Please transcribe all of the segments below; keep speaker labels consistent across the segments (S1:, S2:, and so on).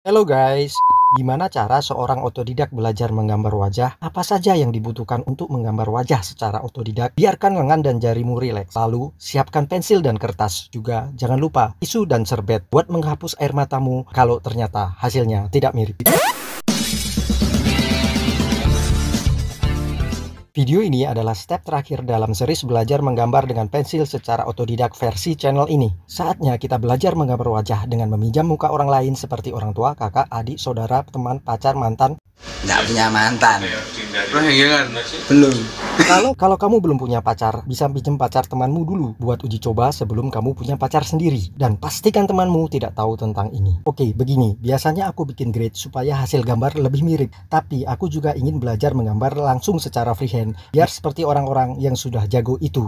S1: Halo guys, gimana cara seorang otodidak belajar menggambar wajah? Apa saja yang dibutuhkan untuk menggambar wajah secara otodidak? Biarkan lengan dan jarimu rileks. Lalu, siapkan pensil dan kertas. Juga jangan lupa tisu dan serbet buat menghapus air matamu kalau ternyata hasilnya tidak mirip. Video ini adalah step terakhir dalam series belajar menggambar dengan pensil secara otodidak versi channel ini. Saatnya kita belajar menggambar wajah dengan meminjam muka orang lain seperti orang tua, kakak, adik, saudara, teman, pacar, mantan.
S2: Nggak punya mantan.
S3: Belum.
S1: Kalau kamu belum punya pacar, bisa pinjam pacar temanmu dulu buat uji coba sebelum kamu punya pacar sendiri. Dan pastikan temanmu tidak tahu tentang ini. Oke, begini, biasanya aku bikin grid supaya hasil gambar lebih mirip. Tapi aku juga ingin belajar menggambar langsung secara freehand, biar seperti orang-orang yang sudah jago itu.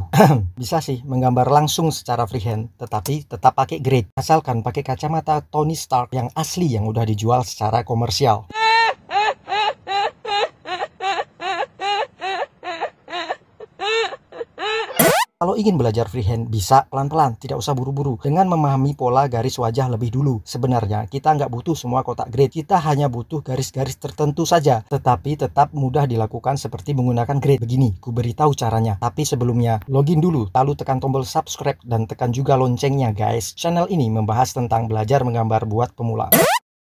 S1: Bisa sih menggambar langsung secara freehand, tetapi tetap pakai grid. Asalkan pakai kacamata Tony Stark yang asli yang udah dijual secara komersial. Kalau ingin belajar freehand, bisa pelan-pelan, tidak usah buru-buru. Dengan memahami pola garis wajah lebih dulu. Sebenarnya, kita nggak butuh semua kotak grid. Kita hanya butuh garis-garis tertentu saja. Tetapi tetap mudah dilakukan seperti menggunakan grid. Begini, ku beritahu caranya. Tapi sebelumnya, login dulu, lalu tekan tombol subscribe dan tekan juga loncengnya guys. Channel ini membahas tentang belajar menggambar buat pemula.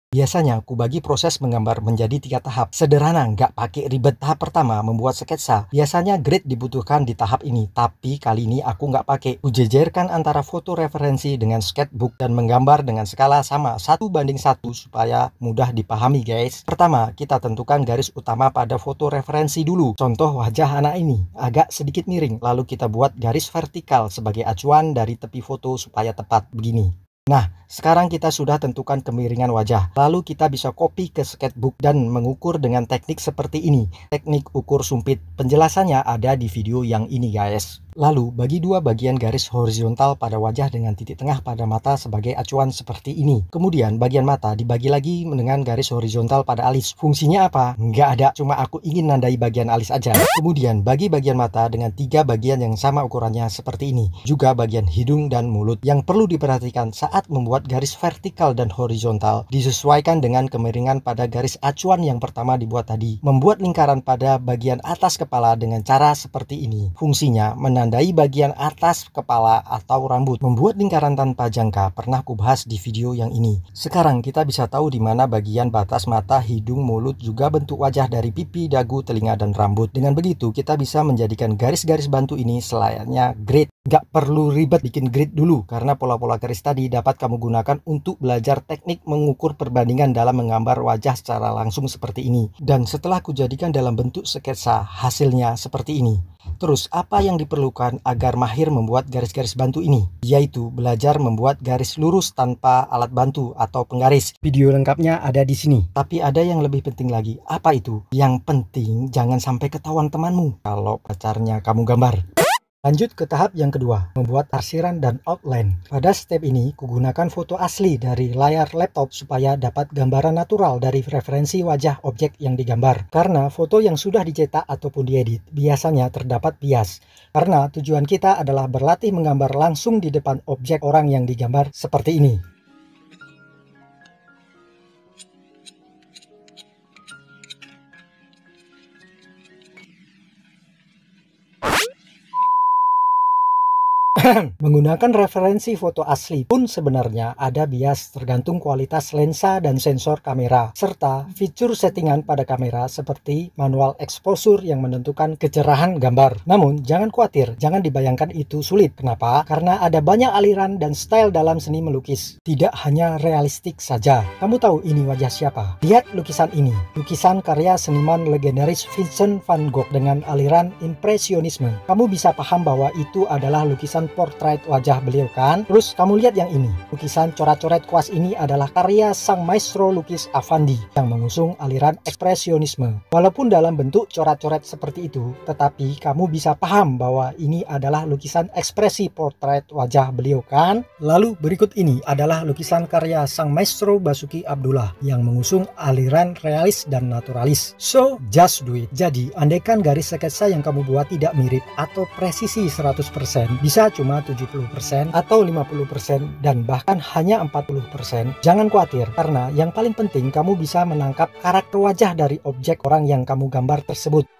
S1: Biasanya aku bagi proses menggambar menjadi 3 tahap. Sederhana, nggak pakai ribet. Tahap pertama, membuat sketsa. Biasanya grid dibutuhkan di tahap ini, tapi kali ini aku nggak pakai. Ujejerkan antara foto referensi dengan sketchbook dan menggambar dengan skala sama 1:1 supaya mudah dipahami guys. Pertama, kita tentukan garis utama pada foto referensi dulu. Contoh wajah anak ini agak sedikit miring, lalu kita buat garis vertikal sebagai acuan dari tepi foto supaya tepat begini. Nah, sekarang kita sudah tentukan kemiringan wajah. Lalu kita bisa copy ke sketchbook dan mengukur dengan teknik seperti ini. Teknik ukur sumpit. Penjelasannya ada di video yang ini guys. Lalu, bagi dua bagian garis horizontal pada wajah dengan titik tengah pada mata sebagai acuan seperti ini. Kemudian, bagian mata dibagi lagi dengan garis horizontal pada alis. Fungsinya apa? Nggak ada, cuma aku ingin nandai bagian alis aja. Kemudian, bagi bagian mata dengan 3 bagian yang sama ukurannya seperti ini. Juga bagian hidung dan mulut. Yang perlu diperhatikan saat membuat garis vertikal dan horizontal, disesuaikan dengan kemiringan pada garis acuan yang pertama dibuat tadi. Membuat lingkaran pada bagian atas kepala dengan cara seperti ini. Fungsinya, menandai bagian atas kepala atau rambut. Membuat lingkaran tanpa jangka pernah kubahas di video yang ini. Sekarang kita bisa tahu di mana bagian batas mata, hidung, mulut, juga bentuk wajah dari pipi, dagu, telinga, dan rambut. Dengan begitu kita bisa menjadikan garis-garis bantu ini selayaknya grid. Gak perlu ribet bikin grid dulu, karena pola-pola garis tadi dapat kamu gunakan untuk belajar teknik mengukur perbandingan dalam menggambar wajah secara langsung seperti ini. Dan setelah kujadikan dalam bentuk sketsa, hasilnya seperti ini. Terus, apa yang diperlukan agar mahir membuat garis-garis bantu ini? Yaitu belajar membuat garis lurus tanpa alat bantu atau penggaris. Video lengkapnya ada di sini. Tapi ada yang lebih penting lagi. Apa itu? Yang penting jangan sampai ketahuan temanmu kalau pacarnya kamu gambar. Lanjut ke tahap yang kedua, membuat arsiran dan outline. Pada step ini, kugunakan foto asli dari layar laptop supaya dapat gambaran natural dari referensi wajah objek yang digambar. Karena foto yang sudah dicetak ataupun diedit, biasanya terdapat bias. Karena tujuan kita adalah berlatih menggambar langsung di depan objek orang yang digambar seperti ini. Menggunakan referensi foto asli pun sebenarnya ada bias tergantung kualitas lensa dan sensor kamera, serta fitur settingan pada kamera seperti manual exposure yang menentukan kecerahan gambar. Namun jangan khawatir, jangan dibayangkan itu sulit. Kenapa? Karena ada banyak aliran dan style dalam seni melukis. Tidak hanya realistik saja. Kamu tahu ini wajah siapa? Lihat lukisan ini. Lukisan karya seniman legendaris Vincent van Gogh dengan aliran impresionisme. Kamu bisa paham bahwa itu adalah lukisan portrait wajah beliau kan? Terus kamu lihat yang ini. Lukisan coret-coret kuas ini adalah karya sang maestro lukis Affandi yang mengusung aliran ekspresionisme. Walaupun dalam bentuk coret-coret seperti itu, tetapi kamu bisa paham bahwa ini adalah lukisan ekspresi portrait wajah beliau kan? Lalu berikut ini adalah lukisan karya sang maestro Basuki Abdullah yang mengusung aliran realis dan naturalis. So, just do it. Jadi, andaikan garis sketsa yang kamu buat tidak mirip atau presisi 100%, bisa cuma 70% atau 50% dan bahkan hanya 40%, jangan khawatir karena yang paling penting kamu bisa menangkap karakter wajah dari objek orang yang kamu gambar tersebut.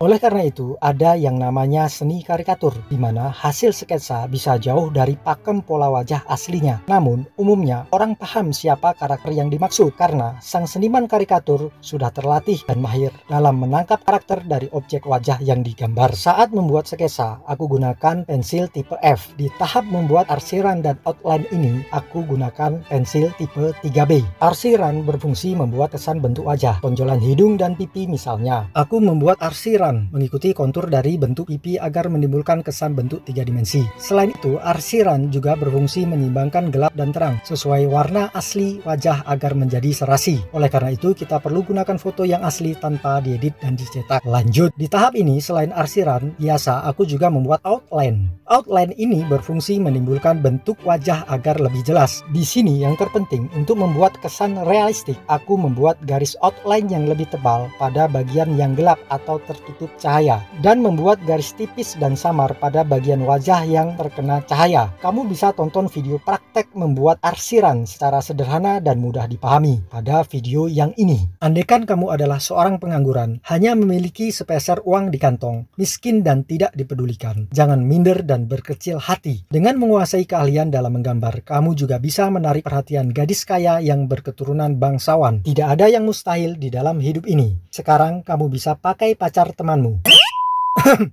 S1: Oleh karena itu, ada yang namanya seni karikatur, di mana hasil sketsa bisa jauh dari pakem pola wajah aslinya. Namun, umumnya orang paham siapa karakter yang dimaksud, karena sang seniman karikatur sudah terlatih dan mahir dalam menangkap karakter dari objek wajah yang digambar. Saat membuat sketsa, aku gunakan pensil tipe F. Di tahap membuat arsiran dan outline ini, aku gunakan pensil tipe 3B. Arsiran berfungsi membuat kesan bentuk wajah, tonjolan hidung dan pipi misalnya. Aku membuat arsiran mengikuti kontur dari bentuk pipi agar menimbulkan kesan bentuk 3 dimensi. Selain itu, arsiran juga berfungsi menyeimbangkan gelap dan terang sesuai warna asli wajah agar menjadi serasi. Oleh karena itu, kita perlu gunakan foto yang asli tanpa diedit dan dicetak. Lanjut, di tahap ini selain arsiran, biasa aku juga membuat outline. Outline ini berfungsi menimbulkan bentuk wajah agar lebih jelas. Di sini yang terpenting untuk membuat kesan realistik, aku membuat garis outline yang lebih tebal pada bagian yang gelap atau tertutup cahaya dan membuat garis tipis dan samar pada bagian wajah yang terkena cahaya. Kamu bisa tonton video praktek membuat arsiran secara sederhana dan mudah dipahami pada video yang ini. Andaikan kamu adalah seorang pengangguran, hanya memiliki sepeser uang di kantong, miskin dan tidak dipedulikan, jangan minder dan berkecil hati. Dengan menguasai keahlian dalam menggambar, kamu juga bisa menarik perhatian gadis kaya yang berketurunan bangsawan. Tidak ada yang mustahil di dalam hidup ini. Sekarang kamu bisa pakai pacar temanmu.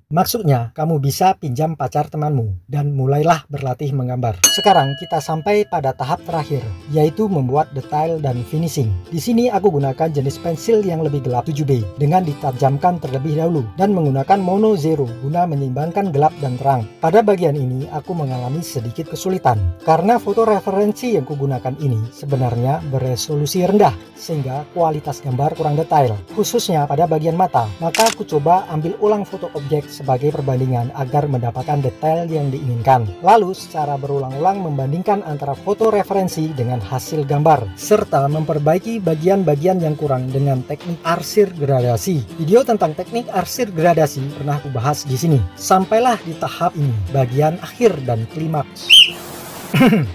S1: Maksudnya, kamu bisa pinjam pacar temanmu dan mulailah berlatih menggambar. Sekarang kita sampai pada tahap terakhir, yaitu membuat detail dan finishing. Di sini aku gunakan jenis pensil yang lebih gelap 7B dengan ditajamkan terlebih dahulu dan menggunakan mono zero guna menyeimbangkan gelap dan terang. Pada bagian ini aku mengalami sedikit kesulitan karena foto referensi yang kugunakan ini sebenarnya beresolusi rendah sehingga kualitas gambar kurang detail, khususnya pada bagian mata. Maka aku coba ambil ulang foto objek sebagai perbandingan agar mendapatkan detail yang diinginkan. Lalu secara berulang-ulang membandingkan antara foto referensi dengan hasil gambar, serta memperbaiki bagian-bagian yang kurang dengan teknik arsir gradasi. Video tentang teknik arsir gradasi pernah aku bahas di sini. Sampailah di tahap ini, bagian akhir dan klimaks.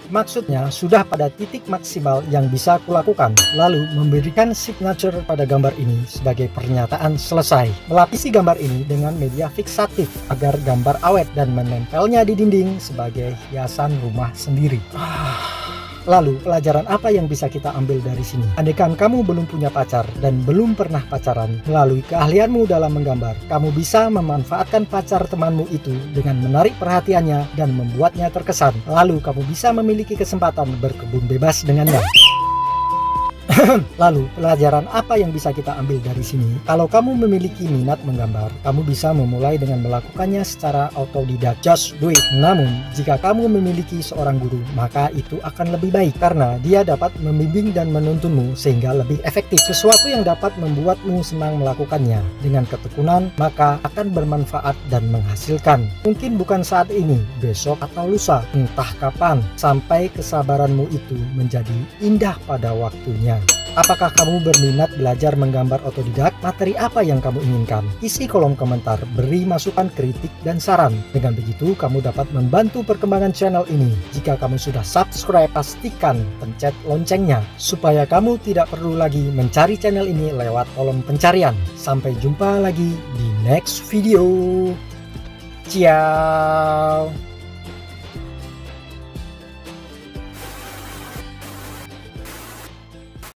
S1: Maksudnya sudah pada titik maksimal yang bisa kulakukan, lalu memberikan signature pada gambar ini sebagai pernyataan selesai. Melapisi gambar ini dengan media fiksatif agar gambar awet dan menempelnya di dinding sebagai hiasan rumah sendiri. Lalu, pelajaran apa yang bisa kita ambil dari sini? Andaikan kamu belum punya pacar dan belum pernah pacaran, melalui keahlianmu dalam menggambar, kamu bisa memanfaatkan pacar temanmu itu dengan menarik perhatiannya dan membuatnya terkesan. Lalu, kamu bisa memiliki kesempatan berkebun bebas dengannya. Lalu, pelajaran apa yang bisa kita ambil dari sini? Kalau kamu memiliki minat menggambar, kamu bisa memulai dengan melakukannya secara autodidak. Just do it. Namun, jika kamu memiliki seorang guru, maka itu akan lebih baik karena dia dapat membimbing dan menuntunmu sehingga lebih efektif. Sesuatu yang dapat membuatmu senang melakukannya dengan ketekunan, maka akan bermanfaat dan menghasilkan. Mungkin bukan saat ini, besok atau lusa, entah kapan, sampai kesabaranmu itu menjadi indah pada waktunya. Apakah kamu berminat belajar menggambar otodidak? Materi apa yang kamu inginkan? Isi kolom komentar, beri masukan, kritik, dan saran. Dengan begitu, kamu dapat membantu perkembangan channel ini. Jika kamu sudah subscribe, pastikan pencet loncengnya, supaya kamu tidak perlu lagi mencari channel ini lewat kolom pencarian. Sampai jumpa lagi di next video. Ciao!